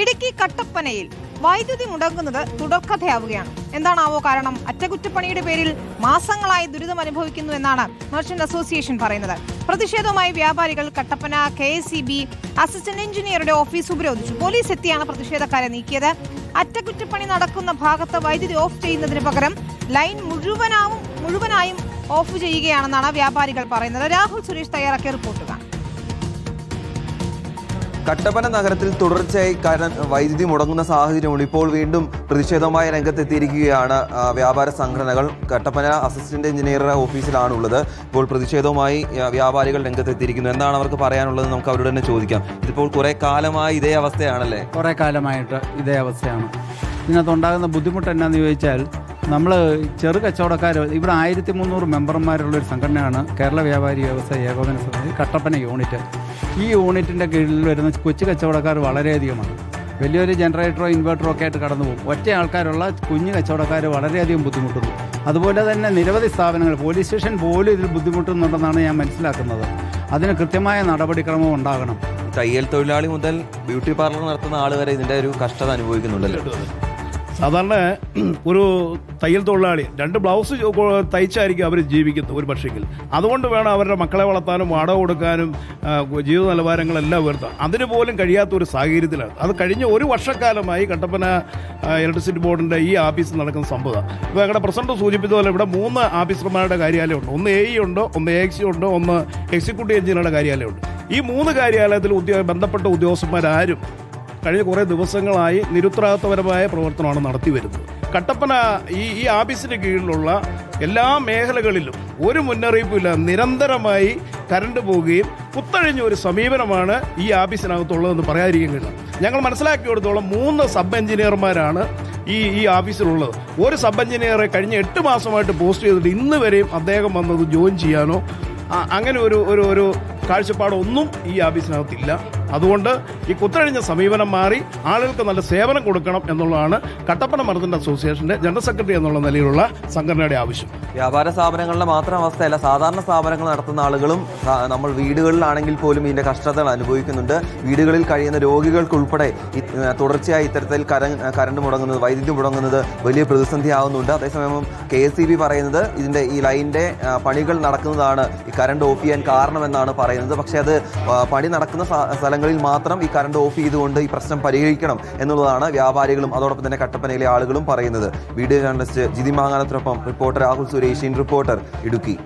ഇടുക്കി കട്ടപ്പനയിൽ വൈദ്യുതി മുടങ്ങുന്നത് തുടർക്കഥയാവുകയാണ്. എന്താണാവോ കാരണം? അറ്റകുറ്റപ്പണിയുടെ പേരിൽ മാസങ്ങളായി ദുരിതം അനുഭവിക്കുന്നു എന്നാണ് മെർച്ചന്റ് അസോസിയേഷൻ പറയുന്നത്. പ്രതിഷേധവുമായി വ്യാപാരികൾ കട്ടപ്പന KSEB അസിസ്റ്റന്റ് എഞ്ചിനീയറുടെ ഓഫീസ് ഉപരോധിച്ചു. പോലീസ് എത്തിയാണ് പ്രതിഷേധക്കാരെ നീക്കിയത്. അറ്റകുറ്റപ്പണി നടക്കുന്ന ഭാഗത്ത് വൈദ്യുതി ഓഫ് ചെയ്യുന്നതിന് പകരം ലൈൻ മുഴുവനായും ഓഫ് ചെയ്യുകയാണെന്നാണ് വ്യാപാരികൾ പറയുന്നത്. രാഹുൽ സുരേഷ് തയ്യാറാക്കിയ റിപ്പോർട്ട് കാണാം. കട്ടപ്പന നഗരത്തിൽ തുടർച്ചയായി വൈദ്യുതി മുടങ്ങുന്ന സാഹചര്യമുണ്ട്. ഇപ്പോൾ വീണ്ടും പ്രതിഷേധവുമായി രംഗത്തെത്തിയിരിക്കുകയാണ് വ്യാപാര സംഘടനകൾ. കട്ടപ്പന അസിസ്റ്റന്റ് എഞ്ചിനീയറുടെ ഓഫീസിലാണുള്ളത്. ഇപ്പോൾ പ്രതിഷേധവുമായി വ്യാപാരികൾ രംഗത്തെത്തിയിരിക്കുന്നു. എന്താണ് അവർക്ക് പറയാനുള്ളത്? നമുക്ക് അവരോട് തന്നെ ചോദിക്കാം. ഇതിപ്പോൾ കുറെ കാലമായി ഇതേ അവസ്ഥയാണല്ലേ? കുറെ കാലമായിട്ട് ഇതേ അവസ്ഥയാണ്. ഇതിനകത്തുണ്ടാകുന്ന ബുദ്ധിമുട്ട് എന്നാന്ന് ചോദിച്ചാൽ, നമ്മൾ ചെറു കച്ചവടക്കാർ ഇവിടെ 1300 മെമ്പർമാരുള്ളൊരു സംഘടനയാണ് കേരള വ്യാപാരി വ്യവസായ ഏകോപന സമിതി കട്ടപ്പന യൂണിറ്റ്. ഈ യൂണിറ്റിൻ്റെ കീഴിൽ വരുന്ന കൊച്ചു കച്ചവടക്കാർ വളരെയധികമാണ്. വലിയൊരു ജനറേറ്ററോ ഇൻവെർട്ടറോ ഒക്കെ ആയിട്ട് കടന്നു പോകും. ഒറ്റ ആൾക്കാരുള്ള കുഞ്ഞു കച്ചവടക്കാർ വളരെയധികം ബുദ്ധിമുട്ടുന്നു. അതുപോലെ തന്നെ നിരവധി സ്ഥാപനങ്ങൾ, പോലീസ് സ്റ്റേഷൻ പോലും ഇതിൽ ബുദ്ധിമുട്ടുന്നുണ്ടെന്നാണ് ഞാൻ മനസ്സിലാക്കുന്നത്. അതിന് കൃത്യമായ നടപടിക്രമം ഉണ്ടാകണം. തയ്യൽ തൊഴിലാളി മുതൽ ബ്യൂട്ടി പാർലർ നടത്തുന്ന ആൾ വരെ ഇതിൻ്റെ ഒരു കഷ്ടത അനുഭവിക്കുന്നുണ്ടല്ലോ. സാധാരണ ഒരു തയ്യൽ തൊഴിലാളി 2 ബ്ലൗസ് തയ്ച്ചായിരിക്കും അവർ ജീവിക്കുന്നത് ഒരു പക്ഷെങ്കിൽ. അതുകൊണ്ട് വേണം അവരുടെ മക്കളെ വളർത്താനും വാടക കൊടുക്കാനും ജീവിത നിലവാരങ്ങളെല്ലാം ഉയർത്താം. അതിന് പോലും കഴിയാത്ത ഒരു സാഹചര്യത്തിലാണ്. അത് കഴിഞ്ഞ ഒരു വർഷക്കാലമായി കട്ടപ്പന ഇലക്ട്രിസിറ്റി ബോർഡിൻ്റെ ഈ ഓഫീസിൽ നടക്കുന്ന സംഭവം. ഇപ്പോൾ ഞങ്ങളുടെ പ്രസിഡന്റ് സൂചിപ്പിച്ചതുപോലെ ഇവിടെ 3 ഓഫീസർമാരുടെ കാര്യാലയമുണ്ട്. ഒന്ന് AE ഉണ്ട്, ഒന്ന് AXE ഉണ്ട്, ഒന്ന് എക്സിക്യൂട്ടീവ് എഞ്ചിനീയറുടെ കാര്യാലയമുണ്ട്. ഈ 3 കാര്യാലയത്തിൽ ബന്ധപ്പെട്ട ഉദ്യോഗസ്ഥന്മാരാരും കഴിഞ്ഞ കുറേ ദിവസങ്ങളായി നിരുത്തരവാദിത്തപരമായ പ്രവർത്തനമാണ് നടത്തി വരുന്നത്. കട്ടപ്പന ഈ ഓഫീസിന് കീഴിലുള്ള എല്ലാ മേഖലകളിലും ഒരു മുന്നറിയിപ്പില്ല. നിരന്തരമായി കറണ്ട് പോവുകയും കുത്തഴിഞ്ഞ ഒരു സമീപനമാണ് ഈ ഓഫീസിനകത്തുള്ളതെന്ന് പറയാതിരിക്കുന്നില്ല. ഞങ്ങൾ മനസ്സിലാക്കിയെടുത്തോളം 3 സബ് എഞ്ചിനീയർമാരാണ് ഈ ഓഫീസിലുള്ളത്. ഒരു സബ് എഞ്ചിനീയറെ കഴിഞ്ഞ 8 മാസമായിട്ട് പോസ്റ്റ് ചെയ്തിട്ട് ഇന്ന് വരെയും അദ്ദേഹം വന്നത് ജോയിൻ ചെയ്യാനോ അങ്ങനെ ഒരു കാഴ്ചപ്പാടൊന്നും ഈ ഓഫീസിനകത്തില്ല. അതുകൊണ്ട് ഈ കുത്തഴിഞ്ഞ സമീപനം മാറി ആളുകൾക്ക് നല്ല സേവനം കൊടുക്കണം എന്നുള്ളതാണ് കട്ടപ്പന മെർച്ചന്റ് അസോസിയേഷന്റെ ജനറൽ സെക്രട്ടറി എന്നുള്ള നിലയിലുള്ള സംഘടനയുടെ ആവശ്യം. വ്യാപാര സ്ഥാപനങ്ങളുടെ മാത്രം അവസ്ഥയല്ല, സാധാരണ സ്ഥാപനങ്ങൾ നടത്തുന്ന ആളുകളും നമ്മൾ വീടുകളിലാണെങ്കിൽ പോലും ഇതിന്റെ കഷ്ടതകൾ അനുഭവിക്കുന്നുണ്ട്. വീടുകളിൽ കഴിയുന്ന രോഗികൾക്കുൾപ്പെടെ തുടർച്ചയായി ഇത്തരത്തിൽ കറണ്ട് മുടങ്ങുന്നത്, വൈദ്യുതി മുടങ്ങുന്നത് വലിയ പ്രതിസന്ധിയാവുന്നുണ്ട്. അതേസമയം KSEB പറയുന്നത് ഇതിന്റെ ഈ ലൈനിന്റെ പണികൾ നടക്കുന്നതാണ് ഈ കറണ്ട് ഓഫ് ചെയ്യാൻ കാരണമെന്നാണ് പറയുന്നത്. പക്ഷേ അത് പണി നടക്കുന്ന സ്ഥലങ്ങളിൽ മാത്രം ഈ കറണ്ട് ഓഫ് ചെയ്തുകൊണ്ട് ഈ പ്രശ്നം പരിഹരിക്കണം എന്നുള്ളതാണ് വ്യാപാരികളും അതോടൊപ്പം തന്നെ കട്ടപ്പനയിലെ ആളുകളും പറയുന്നത്. വീഡിയോ ജേർണലിസ്റ്റ് ജിതി മാങ്ങാനത്തിനൊപ്പം റിപ്പോർട്ടർ രാഹുൽ സുരേഷ്, റിപ്പോർട്ടർ ഇടുക്കി.